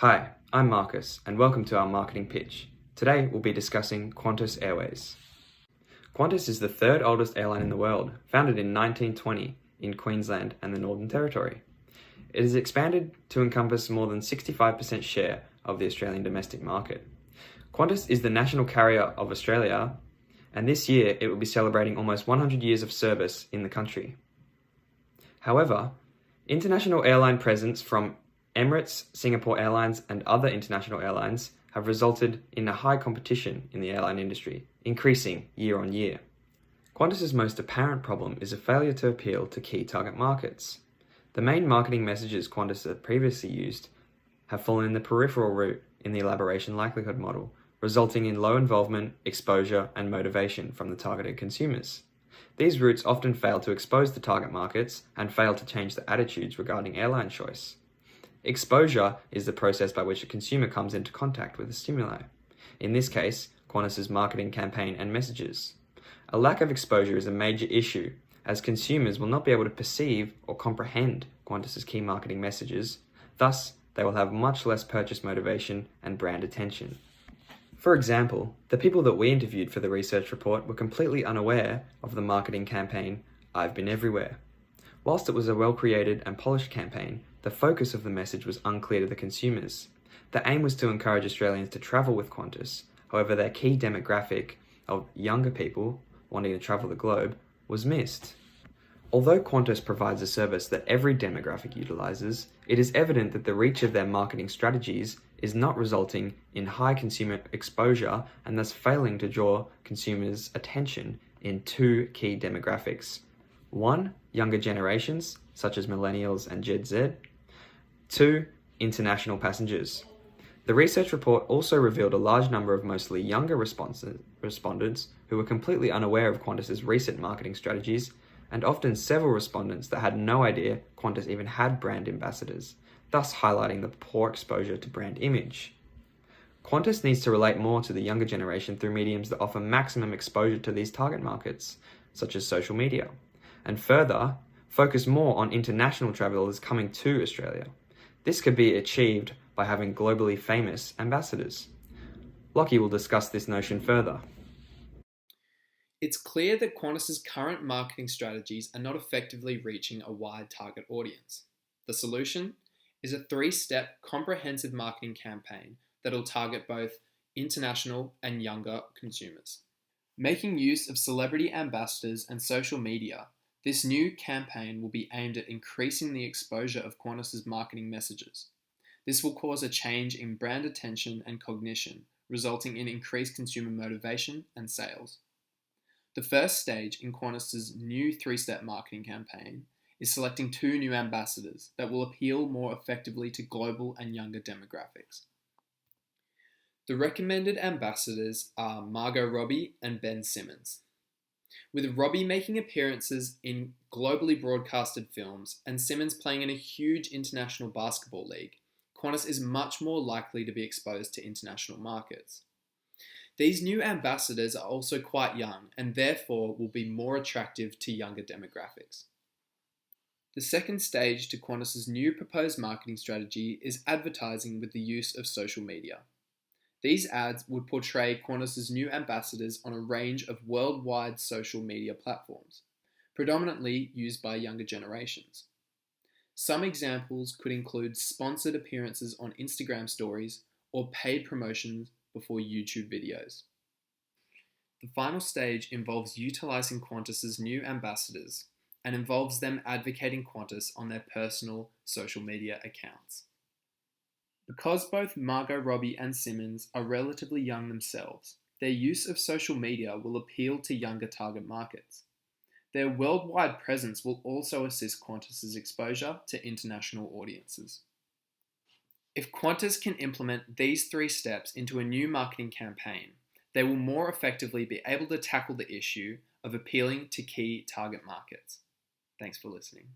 Hi, I'm Marcus, and welcome to our marketing pitch. Today we'll be discussing Qantas Airways. Qantas is the third oldest airline in the world, founded in 1920 in Queensland and the Northern Territory. It has expanded to encompass more than 65% share of the Australian domestic market. Qantas is the national carrier of Australia, and this year it will be celebrating almost 100 years of service in the country. However, international airline presence from Emirates, Singapore Airlines, and other international airlines have resulted in a high competition in the airline industry, increasing year on year. Qantas's most apparent problem is a failure to appeal to key target markets. The main marketing messages Qantas had previously used have fallen in the peripheral route in the elaboration likelihood model, resulting in low involvement, exposure, and motivation from the targeted consumers. These routes often fail to expose the target markets and fail to change the attitudes regarding airline choice. Exposure is the process by which a consumer comes into contact with a stimuli. In this case, Qantas's marketing campaign and messages. A lack of exposure is a major issue, as consumers will not be able to perceive or comprehend Qantas's key marketing messages. Thus, they will have much less purchase motivation and brand attention. For example, the people that we interviewed for the research report were completely unaware of the marketing campaign, "I've Been Everywhere." Whilst it was a well-created and polished campaign, the focus of the message was unclear to the consumers. The aim was to encourage Australians to travel with Qantas. However, their key demographic of younger people wanting to travel the globe was missed. Although Qantas provides a service that every demographic utilises, it is evident that the reach of their marketing strategies is not resulting in high consumer exposure and thus failing to draw consumers' attention in two key demographics. One, younger generations, such as millennials and Gen Z. Two, international passengers. The research report also revealed a large number of mostly younger respondents who were completely unaware of Qantas's recent marketing strategies, and often several respondents that had no idea Qantas even had brand ambassadors, thus highlighting the poor exposure to brand image. Qantas needs to relate more to the younger generation through mediums that offer maximum exposure to these target markets, such as social media, and further, focus more on international travellers coming to Australia. This could be achieved by having globally famous ambassadors. Lockie will discuss this notion further. It's clear that Qantas's current marketing strategies are not effectively reaching a wide target audience. The solution is a three-step comprehensive marketing campaign that will target both international and younger consumers. Making use of celebrity ambassadors and social media, this new campaign will be aimed at increasing the exposure of Qantas's marketing messages. This will cause a change in brand attention and cognition, resulting in increased consumer motivation and sales. The first stage in Qantas's new three-step marketing campaign is selecting two new ambassadors that will appeal more effectively to global and younger demographics. The recommended ambassadors are Margot Robbie and Ben Simmons. With Robbie making appearances in globally broadcasted films and Simmons playing in a huge international basketball league, Qantas is much more likely to be exposed to international markets. These new ambassadors are also quite young and therefore will be more attractive to younger demographics. The second stage to Qantas's new proposed marketing strategy is advertising with the use of social media. These ads would portray Qantas's new ambassadors on a range of worldwide social media platforms, predominantly used by younger generations. Some examples could include sponsored appearances on Instagram stories or paid promotions before YouTube videos. The final stage involves utilising Qantas's new ambassadors and involves them advocating Qantas on their personal social media accounts. Because both Margot Robbie and Simmons are relatively young themselves, their use of social media will appeal to younger target markets. Their worldwide presence will also assist Qantas's exposure to international audiences. If Qantas can implement these three steps into a new marketing campaign, they will more effectively be able to tackle the issue of appealing to key target markets. Thanks for listening.